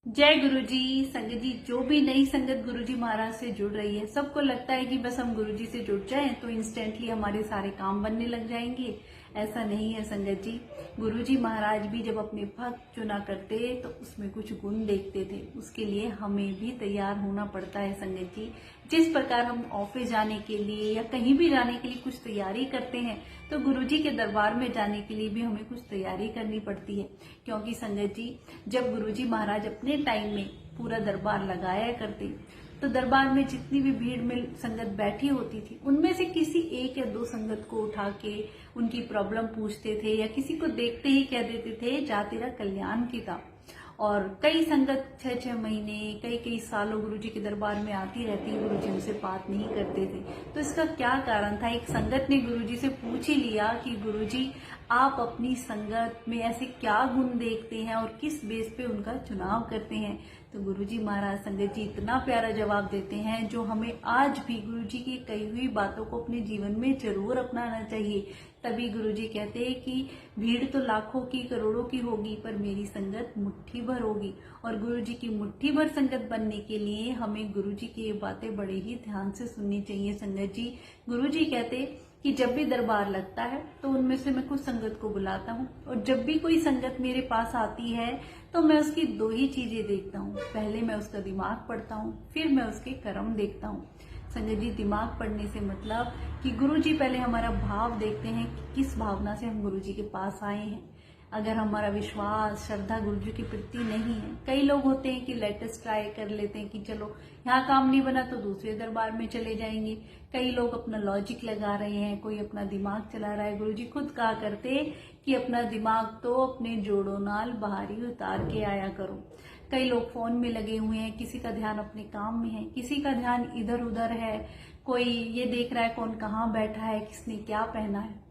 जय गुरुजी। संगत जी, जो भी नई संगत गुरुजी महाराज से जुड़ रही है, सबको लगता है कि बस हम गुरुजी से जुड़ जाएं तो इंस्टेंटली हमारे सारे काम बनने लग जाएंगे। ऐसा नहीं है संगत जी। गुरुजी महाराज भी जब अपने भक्त चुना करते तो उसमें कुछ गुण देखते थे, उसके लिए हमें भी तैयार होना पड़ता है संगत जी। जिस प्रकार हम ऑफिस जाने के लिए या कहीं भी जाने के लिए कुछ तैयारी करते हैं, तो गुरुजी के दरबार में जाने के लिए भी हमें कुछ तैयारी करनी पड़ती है। क्योंकि संगत जी, जब गुरुजी महाराज अपने टाइम में पूरा दरबार लगाया करते, तो दरबार में जितनी भी भीड़ में संगत बैठी होती थी, उनमें से किसी एक या दो संगत को उठा के उनकी प्रॉब्लम पूछते थे या किसी को देखते ही कह देते थे जा तेरा कल्याण की था। और कई संगत 6-6 महीने कई कई सालों गुरुजी के दरबार में आती रहती, गुरुजी उनसे बात नहीं करते थे। तो इसका क्या कारण था? एक संगत ने गुरुजी से पूछ ही लिया कि गुरुजी, आप अपनी संगत में ऐसे क्या गुण देखते हैं और किस बेस पे उनका चुनाव करते हैं? तो गुरुजी महाराज संगत जी इतना प्यारा जवाब देते हैं, जो हमें आज भी गुरुजी की कही हुई बातों को अपने जीवन में जरूर अपनाना चाहिए। तभी गुरुजी कहते हैं कि भीड़ तो लाखों की करोड़ों की होगी, पर मेरी संगत मुट्ठी भर होगी। और गुरुजी की मुट्ठी भर संगत बनने के लिए हमें गुरुजी की ये बातें बड़े ही ध्यान से सुननी चाहिए संगत जी। गुरुजी कहते कि जब भी दरबार लगता है तो उनमें से मैं कुछ संगत को बुलाता हूँ, और जब भी कोई संगत मेरे पास आती है तो मैं उसकी दो ही चीजें देखता हूँ। पहले मैं उसका दिमाग पढ़ता हूँ, फिर मैं उसके कर्म देखता हूँ। संगत जी, दिमाग पढ़ने से मतलब कि गुरुजी पहले हमारा भाव देखते हैं कि किस भावना से हम गुरुजी के पास आए हैं। अगर हमारा विश्वास श्रद्धा गुरुजी के प्रति नहीं है, कई लोग होते हैं कि लेटेस्ट ट्राई कर लेते हैं कि चलो यहाँ काम नहीं बना तो दूसरे दरबार में चले जाएंगे। कई लोग अपना लॉजिक लगा रहे हैं, कोई अपना दिमाग चला रहा है। गुरुजी खुद कहा करते कि अपना दिमाग तो अपने जोड़ों नाल बाहर ही उतार के आया करो। कई लोग फोन में लगे हुए हैं, किसी का ध्यान अपने काम में है, किसी का ध्यान इधर उधर है, कोई ये देख रहा है कौन कहाँ बैठा है, किसने क्या पहना है।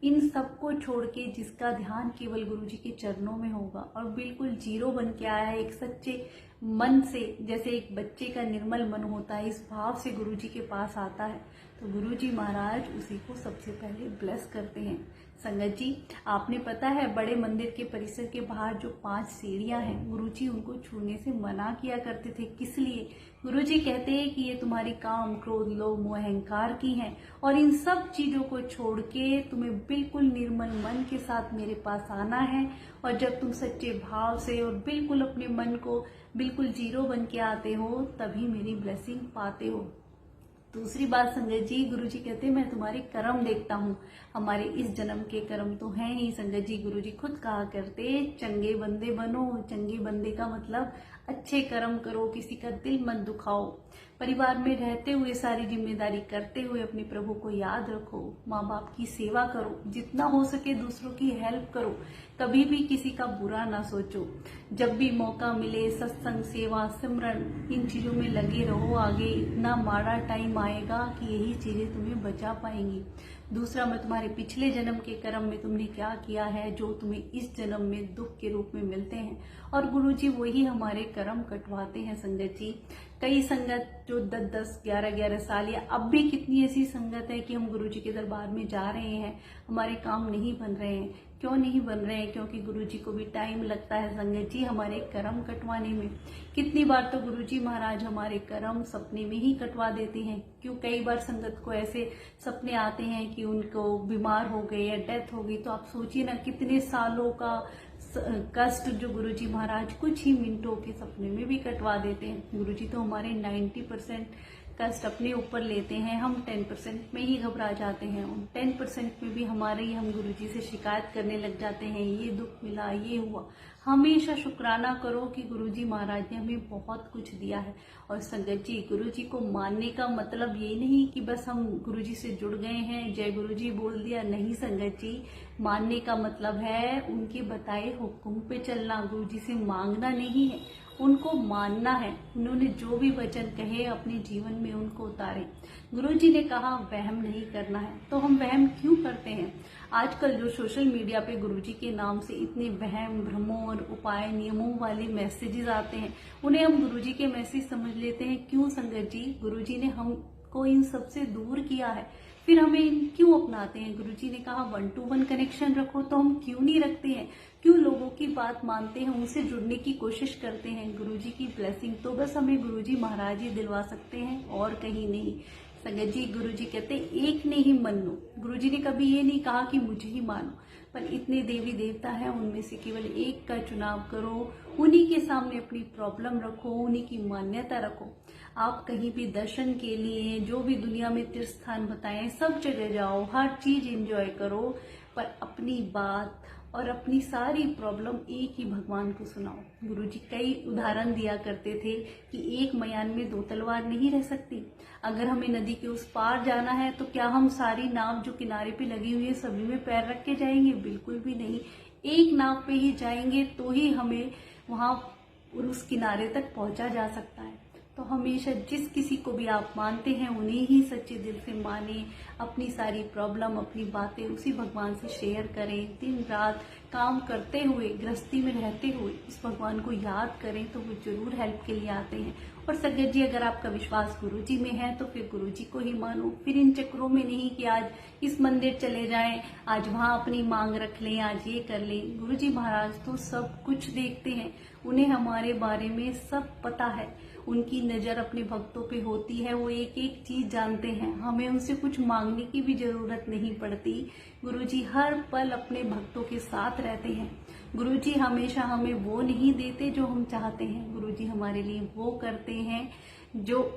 इन सबको छोड़ के जिसका ध्यान केवल गुरुजी के चरणों में होगा और बिल्कुल जीरो बन के आया है, एक सच्चे मन से, जैसे एक बच्चे का निर्मल मन होता है, इस भाव से गुरुजी के पास आता है, तो गुरुजी महाराज उसी को सबसे पहले ब्लेस करते हैं। संगत जी, आपने पता है बड़े मंदिर के परिसर के बाहर जो 5 सीढ़ियां हैं, गुरुजी उनको छूने से मना किया करते थे। किस लिए? गुरुजी कहते हैं कि ये तुम्हारी काम क्रोध लोभ मोह अहंकार की हैं, और इन सब चीजों को छोड़ के तुम्हें बिल्कुल निर्मल मन के साथ मेरे पास आना है। और जब तुम सच्चे भाव से और बिल्कुल अपने मन को बिल्कुल जीरो बन के आते हो, तभी मेरी ब्लेसिंग पाते हो। दूसरी बात संगत जी, गुरुजी कहते हैं मैं तुम्हारे कर्म देखता हूँ। हमारे इस जन्म के कर्म तो हैं ही संगत जी। गुरुजी खुद कहा करते चंगे बंदे बनो। चंगे बंदे का मतलब अच्छे कर्म करो, किसी का दिल मत दुखाओ, परिवार में रहते हुए सारी जिम्मेदारी करते हुए अपने प्रभु को याद रखो, माँ बाप की सेवा करो, जितना हो सके दूसरों की हेल्प करो, कभी भी किसी का बुरा ना सोचो। जब भी मौका मिले सत्संग सेवा सिमरन इन चीजों में लगे रहो। आगे इतना माड़ा टाइम आएगा कि यही चीजें तुम्हें बचा पाएंगी। दूसरा, मैं तुम्हारे पिछले जन्म के कर्म में तुमने क्या किया है जो तुम्हें इस जन्म में दुख के रूप में मिलते हैं, और गुरुजी वही हमारे कर्म कटवाते हैं संगत जी। कई संगत जो 10-10 11-11 साल या अब भी कितनी ऐसी संगत है कि हम गुरुजी के दरबार में जा रहे हैं, हमारे काम नहीं बन रहे हैं। क्यों नहीं बन रहे हैं? क्योंकि गुरुजी को भी टाइम लगता है संगत जी हमारे कर्म कटवाने में। कितनी बार तो गुरुजी महाराज हमारे कर्म सपने में ही कटवा देते हैं। क्यों? कई बार संगत को ऐसे सपने आते हैं कि उनको बीमार हो गए या डेथ हो गई, तो आप सोचिए ना कितने सालों का कष्ट जो गुरुजी महाराज कुछ ही मिनटों के सपने में भी कटवा देते हैं। गुरुजी तो हमारे 90% कष्ट अपने ऊपर लेते हैं, हम 10% में ही घबरा जाते हैं। उन 10% में भी हमारे ही हम गुरुजी से शिकायत करने लग जाते हैं, ये दुख मिला, ये हुआ। हमेशा शुक्राना करो कि गुरुजी महाराज ने हमें बहुत कुछ दिया है। और संगत जी, गुरुजी को मानने का मतलब ये नहीं कि बस हम गुरुजी से जुड़ गए हैं, जय गुरुजी बोल दिया। नहीं संगत जी, मानने का मतलब है उनके बताए हुक्म पे चलना। गुरुजी से मांगना नहीं है, उनको मानना है। उन्होंने जो भी वचन कहे अपने जीवन में उनको उतारे। गुरुजी ने कहा वहम नहीं करना है, तो हम वहम क्यों करते हैं? आजकल जो सोशल मीडिया पे गुरुजी के नाम से इतने वहम भ्रमों और उपाय नियमों वाले मैसेजेस आते हैं, उन्हें हम गुरुजी के मैसेज समझ लेते हैं। क्यों संगत जी? गुरुजी ने हमको इन सबसे दूर किया है, फिर हमें क्यों अपनाते हैं? गुरुजी ने कहा 1-to-1 कनेक्शन रखो, तो हम क्यों नहीं रखते हैं? क्यों लोगों की बात मानते हैं, उनसे जुड़ने की कोशिश करते हैं? गुरुजी की ब्लेसिंग तो बस हमें गुरुजी महाराज ही दिलवा सकते हैं और कहीं नहीं। संगत जी, गुरुजी कहते एक ने ही मानो। गुरुजी ने कभी ये नहीं कहा कि मुझे ही मानो, पर इतने देवी देवता हैं, उनमें से केवल एक का चुनाव करो, उन्हीं के सामने अपनी प्रॉब्लम रखो, उन्हीं की मान्यता रखो। आप कहीं भी दर्शन के लिए जो भी दुनिया में तीर्थ स्थान बताएं, सब जगह जाओ, हर चीज एंजॉय करो, पर अपनी बात और अपनी सारी प्रॉब्लम एक ही भगवान को सुनाओ। गुरुजी कई उदाहरण दिया करते थे कि एक मयान में 2 तलवार नहीं रह सकती। अगर हमें नदी के उस पार जाना है तो क्या हम सारी नाव जो किनारे पे लगी हुई है सभी में पैर रख के जाएंगे? बिल्कुल भी नहीं। एक नाव पे ही जाएंगे तो ही हमें वहां उस किनारे तक पहुंचा जा सकता है। तो हमेशा जिस किसी को भी आप मानते हैं उन्हें ही सच्चे दिल से माने, अपनी सारी प्रॉब्लम, अपनी बातें उसी भगवान से शेयर करें। दिन रात काम करते हुए, गृहस्थी में रहते हुए उस भगवान को याद करें तो वो जरूर हेल्प के लिए आते हैं। और संगत जी, अगर आपका विश्वास गुरुजी में है तो फिर गुरुजी को ही मानो। फिर इन चक्रों में नहीं कि आज इस मंदिर चले जाएं, आज वहां अपनी मांग रख लें, आज ये कर लें। गुरुजी महाराज तो सब कुछ देखते हैं, उन्हें हमारे बारे में सब पता है। उनकी नजर अपने भक्तों पे होती है, वो एक एक चीज जानते हैं। हमें उनसे कुछ मांगने की भी जरूरत नहीं पड़ती। गुरुजी हर पल अपने भक्तों के साथ रहते हैं। गुरुजी हमेशा हमें वो नहीं देते जो हम चाहते हैं। गुरुजी हमारे लिए वो करते हैं जो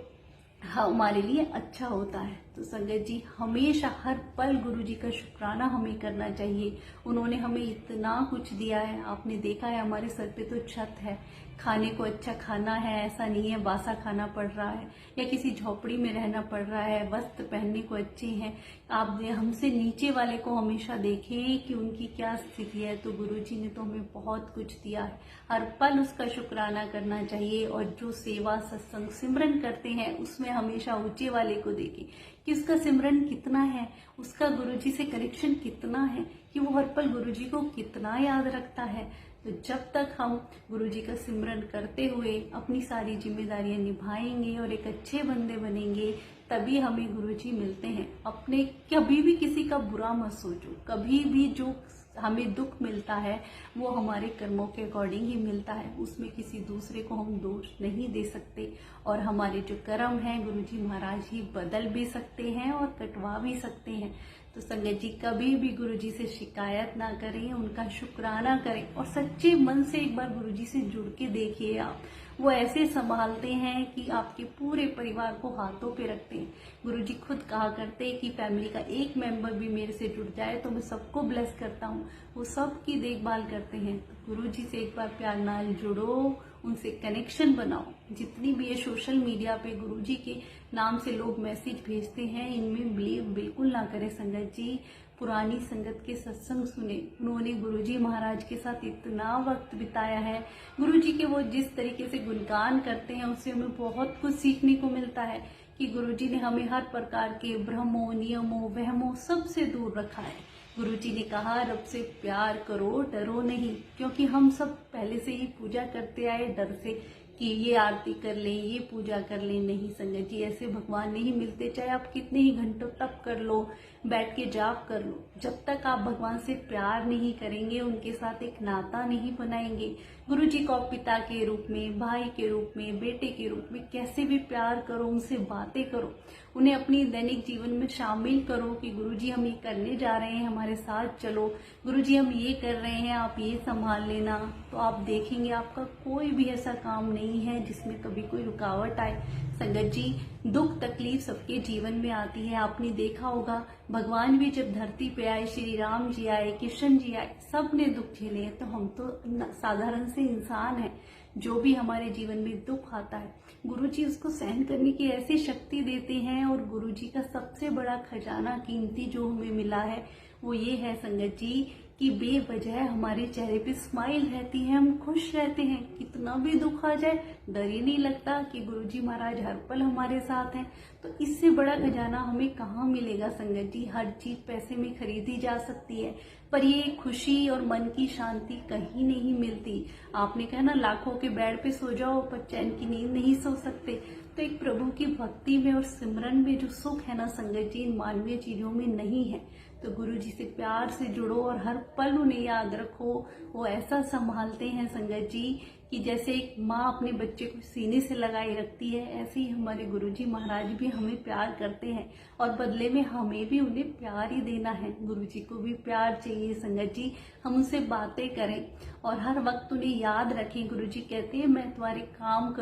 हमारे लिए अच्छा होता है। तो संगत जी, हमेशा हर पल गुरुजी का शुक्राना हमें करना चाहिए। उन्होंने हमें इतना कुछ दिया है। आपने देखा है हमारे सर पे तो छत है, खाने को अच्छा खाना है, ऐसा नहीं है बासा खाना पड़ रहा है या किसी झोपड़ी में रहना पड़ रहा है, वस्त्र पहनने को अच्छे हैं। आप हमसे नीचे वाले को हमेशा देखें कि उनकी क्या स्थिति है। तो गुरुजी ने तो हमें बहुत कुछ दिया है, हर पल उसका शुक्राना करना चाहिए। और जो सेवा, सत्संग, सिमरन करते हैं उसमें हमेशा ऊंचे वाले को देखें कि उसका सिमरन कितना है, उसका गुरुजी से कनेक्शन कितना है, कि वो हर पल गुरुजी को कितना याद रखता है। तो जब तक हम गुरुजी का सिमरन करते हुए अपनी सारी जिम्मेदारियां निभाएंगे और एक अच्छे बंदे बनेंगे, तभी हमें गुरुजी मिलते हैं। अपने कभी भी किसी का बुरा मत सोचो। कभी भी जो हमें दुख मिलता है वो हमारे कर्मों के अकॉर्डिंग ही मिलता है, उसमें किसी दूसरे को हम दोष नहीं दे सकते। और हमारे जो कर्म हैं गुरुजी महाराज ही बदल भी सकते हैं और कटवा भी सकते हैं। तो संगत जी, कभी भी गुरुजी से शिकायत ना करें, उनका शुक्राना करें और सच्चे मन से एक बार गुरुजी से जुड़ के देखिए। आप वो ऐसे संभालते हैं कि आपके पूरे परिवार को हाथों पे रखते हैं। गुरुजी खुद कहा करते हैं कि फैमिली का एक मेंबर भी मेरे से जुड़ जाए तो मैं सबको ब्लेस करता हूँ। वो सबकी देखभाल करते हैं। तो गुरुजी से एक बार प्यार नाल जुड़ो, उनसे कनेक्शन बनाओ। जितनी भी ये सोशल मीडिया पे गुरुजी के नाम से लोग मैसेज भेजते हैं, इनमें बिलीव बिल्कुल ना करें संगत जी। पुरानी संगत के सत्संग सुने, उन्होंने गुरुजी महाराज के साथ इतना वक्त बिताया है। गुरुजी के वो जिस तरीके से गुणगान करते हैं उससे हमें बहुत कुछ सीखने को मिलता है कि गुरुजी ने हमें हर प्रकार के भ्रमों, नियमों, वहमों सबसे दूर रखा है। गुरुजी ने कहा रब से प्यार करो, डरो नहीं, क्योंकि हम सब पहले से ही पूजा करते आए डर से कि ये आरती कर लें, ये पूजा कर लें। नहीं संगत जी, ऐसे भगवान नहीं मिलते। चाहे आप कितने ही घंटों तप कर लो, बैठ के जाप कर लो, जब तक आप भगवान से प्यार नहीं करेंगे, उनके साथ एक नाता नहीं बनाएंगे। गुरुजी को पिता के रूप में, भाई के रूप में, बेटे के रूप में कैसे भी प्यार करो, उनसे बातें करो, उन्हें अपनी दैनिक जीवन में शामिल करो कि गुरुजी हम ये करने जा रहे हैं, हमारे साथ चलो। गुरुजी हम ये कर रहे हैं, आप ये संभाल लेना। तो आप देखेंगे आपका कोई भी ऐसा काम नहीं है जिसमें कभी कोई रुकावट आए। संगत जी, दुख तकलीफ सबके जीवन में आती है। आपने देखा होगा भगवान भी जब धरती पे आए, श्री राम जी आए, कृष्ण जी आए, सब ने दुख झेले हैं। तो हम तो साधारण से इंसान हैं। जो भी हमारे जीवन में दुख आता है गुरुजी उसको सहन करने की ऐसी शक्ति देते हैं। और गुरुजी का सबसे बड़ा खजाना कीमती जो हमें मिला है वो ये है संगत जी कि बेवजह हमारे चेहरे पे स्माइल रहती है, हम खुश रहते हैं। कितना भी दुख आ जाए डर ही नहीं लगता कि गुरुजी महाराज हर पल हमारे साथ हैं। तो इससे बड़ा खजाना हमें कहाँ मिलेगा संगत जी। हर चीज पैसे में खरीदी जा सकती है, पर ये खुशी और मन की शांति कहीं नहीं मिलती। आपने कहा ना, लाखों के बेड पे सो जाओ पर चैन की नींद नहीं सो सकते। तो एक प्रभु की भक्ति में और सिमरन में जो सुख है ना संगत जी, इन मानवीय चीजों में नहीं है। तो गुरु जी से प्यार से जुड़ो और हर पल उन्हें याद रखो। वो ऐसा संभालते हैं संगत जी कि जैसे एक माँ अपने बच्चे को सीने से लगाए रखती है, ऐसे ही हमारे गुरु जी महाराज भी हमें प्यार करते हैं और बदले में हमें भी उन्हें प्यार ही देना है। गुरु जी को भी प्यार चाहिए संगत जी। हम उनसे बातें करें और हर वक्त उन्हें याद रखें। गुरु जी कहते हैं, मैं तुम्हारे काम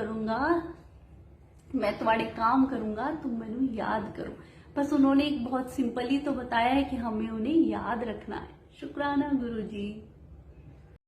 करूंगा, तुम मैंने याद करो। बस उन्होंने एक बहुत सिंपली तो बताया है कि हमें उन्हें याद रखना है। शुक्राना गुरु जी।